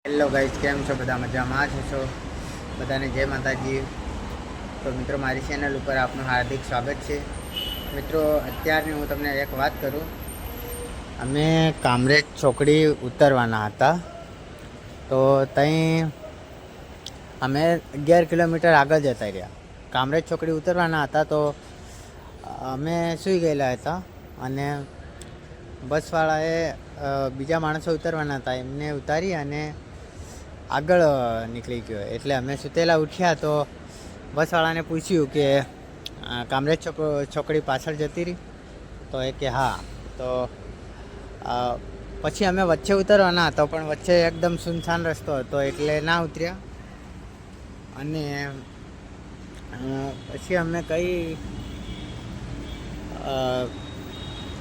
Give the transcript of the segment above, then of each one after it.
Hello guys, કેમ છો? બધા મજામાં છો? બધાને જય માતાજી. તો મિત્રો, મારી ચેનલ ઉપર આપનું હાર્દિક સ્વાગત છે. મિત્રો, અત્યારની હું તમને એક વાત કરું. અમે કામરેજ ચોકડી ઉતરવાના હતા, તો ત્યાં અમે 11 કિલોમીટર આગળ જતા રહ્યા. કામરેજ ચોકડી ઉતરવાના હતા તો અમે સૂઈ ગયેલા હતા અને બસવાળાએ બીજા માણસો ઉતરવાના હતા, એમને ઉતારી અને આગળ નીકળી ગયો. એટલે અમે સુતેલા ઉઠ્યા તો બસવાળાને પૂછ્યું કે કામરેજ ચોકડી પાછળ જતી રહી? તો એ કે હા. તો પછી અમે વચ્ચે ઉતરવાના હતા, પણ વચ્ચે એકદમ સુનસાન રસ્તો હતો એટલે ના ઉતર્યા. અને પછી અમે કઈ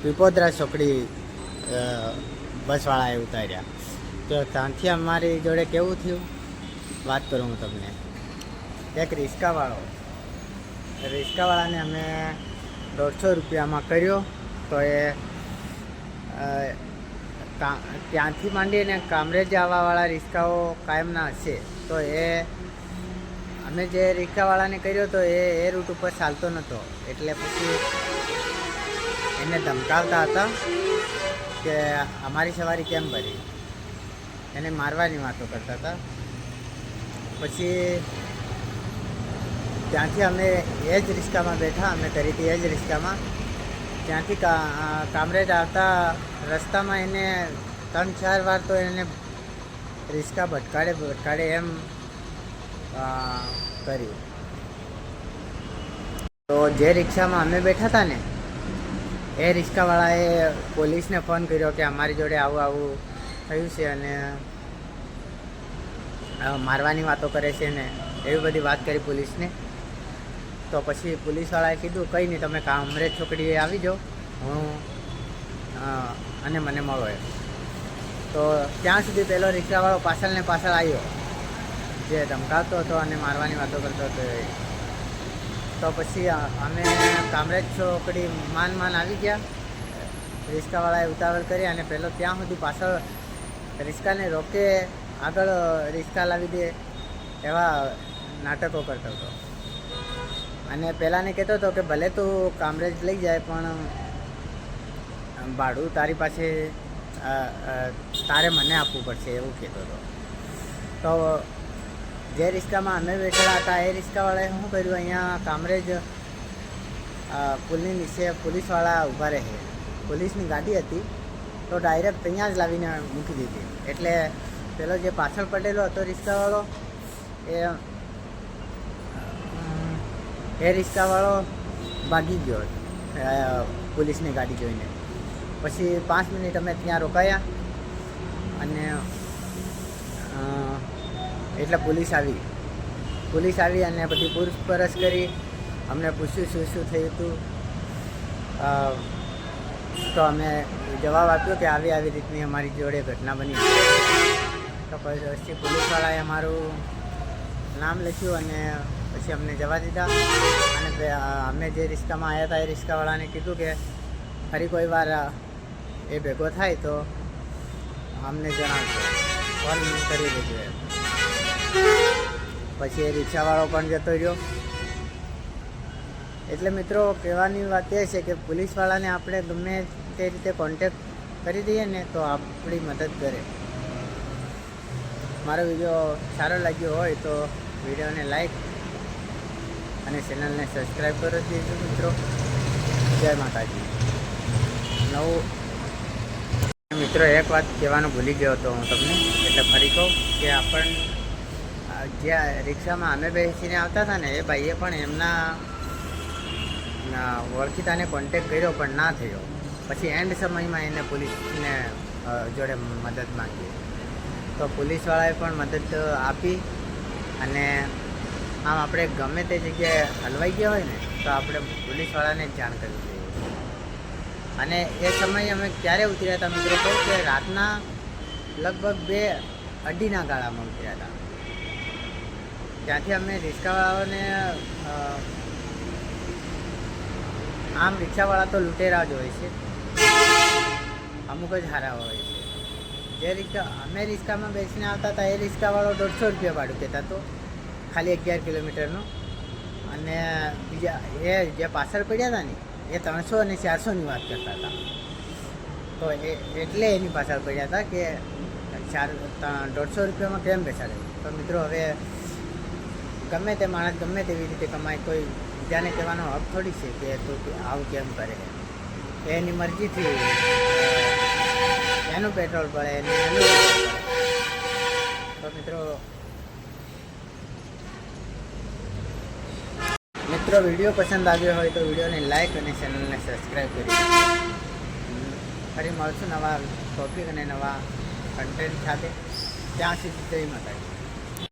પીપોદરા ચોકડી બસવાળાએ ઉતાર્યા. તો ત્યાંથી અમારી જોડે કેવું થયું વાત કરું હું તમને. એક રિક્ષાવાળાને અમે 150 રૂપિયામાં કર્યો. તો એ ત્યાંથી માંડીને કામરેજ આવવાવાળા રિક્ષાઓ કાયમના હશે. તો અમે જે રિક્ષાવાળાને કર્યો તો એ રૂટ ઉપર ચાલતો નહોતો, એટલે પછી એને ધમકાવતા હતા કે અમારી સવારી કેમ ભરી, એને મારવાની વાતો કરતા હતા. પછી ત્યાંથી અમે એ જ રિક્ષામાં બેઠા, અમે કરી હતી એ જ રિક્ષામાં. ત્યાંથી કામરેજ આવતા રસ્તામાં એને 3-4 વાર તો એને રિક્ષા ભટકાડે એમ કર્યું. તો જે રિક્ષામાં અમે બેઠા હતા ને, એ રિક્ષાવાળાએ પોલીસને ફોન કર્યો કે અમારી જોડે આવું થયું છે અને મારવાની વાતો કરે છે ને એવી બધી વાત કરી પોલીસને. તો પછી પોલીસવાળાએ કીધું કંઈ નહીં, તમે કામરેજ ચોકડીએ આવી જાઓ, અને મને મળો એમ. તો ત્યાં સુધી પેલો રિક્ષાવાળો પાછળ આવ્યો, જે ધમકાવતો હતો અને મારવાની વાતો કરતો હતો. તો પછી અમે કામરેજ ચોકડી માન આવી ગયા. રિક્ષાવાળાએ ઉતાવળ કરી અને પેલો ત્યાં સુધી પાછળ રિક્ષાને રોકે, આગળ રિક્ષા લાવી દે એવા નાટકો કરતો હતો. અને પહેલાંને કહેતો હતો કે ભલે તું કામરેજ લઈ જાય, પણ ભાડું તારી પાસે તારે મને આપવું પડશે, એવું કહેતો હતો. તો જે રિક્ષામાં અમે બેઠેલા હતા એ રિક્ષાવાળાએ શું કર્યું, અહીંયા કામરેજ પુલની નીચે પોલીસવાળા ઊભા રહે, પોલીસની ગાડી હતી, તો ડાયરેક્ટ ત્યાં જ લાવીને મૂકી દીધી. એટલે પેલો જે પાછળ પડેલો હતો રિક્ષાવાળો, એ રિક્ષાવાળો ભાગી ગયો પોલીસની ગાડી જોઈને. પછી 5 મિનિટ અમે ત્યાં રોકાયા અને એટલે પોલીસ આવી અને બધી પૂછપરછ કરી. અમને પૂછ્યું શું થયું હતું. તો અમે જવાબ આપ્યો કે આવી રીતની અમારી જોડે ઘટના બની. તો પછી પોલીસવાળાએ અમારું નામ લખ્યું અને પછી અમને જવા દીધા. અને અમે જે રિક્ષામાં આવ્યા હતા એ રિક્ષાવાળાને કીધું કે ફરી કોઈ વાર એ ભેગો થાય તો અમને જણાવજો, ફોન કરી દેજો એમ. પછી એ રિક્ષાવાળો પણ જતો રહ્યો. એટલે મિત્રો, કહેવાની વાત એ છે કે પોલીસવાળાને આપણે ગમે તે રીતે કોન્ટેક્ટ કરી દઈએ ને તો આપણી મદદ કરે. મારો વિડીયો સારો લાગ્યો હોય તો વિડીયોને લાઈક અને ચેનલને સબસ્ક્રાઈબ કરી દેજો મિત્રો. જય માતાજી. મિત્રો, એક વાત કહેવાનું ભૂલી ગયો હતો હું તમને, એટલે ફરી કહું કે જે રિક્ષામાં અમે બેસીને આવતા હતા ને, એ ભાઈએ પણ એમના ઓળખીતાને કોન્ટેક કર્યો પણ ના થયો. પછી એન્ડ સમયમાં એને પોલીસને જોડે મદદ માંગી. તો પોલીસવાળાએ પણ મદદ આપી. અને આમ આપણે ગમે તે જગ્યાએ હલવાઈ ગયા હોય ને તો આપણે પોલીસવાળાને જ જાણ કરવી જોઈએ. અને એ સમયે અમે ક્યારે ઉતર્યા હતા મિત્રો, કહું કે રાતના લગભગ 2-2:30 ગાળામાં ઉતર્યા હતા. ત્યાંથી અમે રિક્ષાવાળાઓને આમ રિક્ષાવાળા તો લૂંટેરા જ હોય છે, અમુક જ સારા હોય છે. જે રિક્ષા અમે રિક્ષામાં બેસીને આવતા હતા એ રિક્ષાવાળો 150 રૂપિયા ભાડું કહેતા હતો ખાલી 11 કિલોમીટરનું. અને બીજા એ જે પાછળ પડ્યા હતા ને એ 300 અને 400ની વાત કરતા હતા. તો એટલે એની પાછળ પડ્યા હતા કે 150 રૂપિયામાં કેમ બેસાડે. તો મિત્રો હવે ગમે તે માણસ ગમે તેવી રીતે કમાય, કોઈ બીજાને કહેવાનો હક થોડી છે કે તું આવું કેમ કરે. એની મરજીથી એનું પેટ્રોલ પડે એનું. તો મિત્રો વિડીયો પસંદ આવ્યો હોય તો વિડીયોને લાઈક અને ચેનલને સબસ્ક્રાઈબ કરી. ફરી મળશું નવા ટોપિક અને નવા કન્ટેન્ટ સાથે. ત્યાં સુધી જય માતાજી.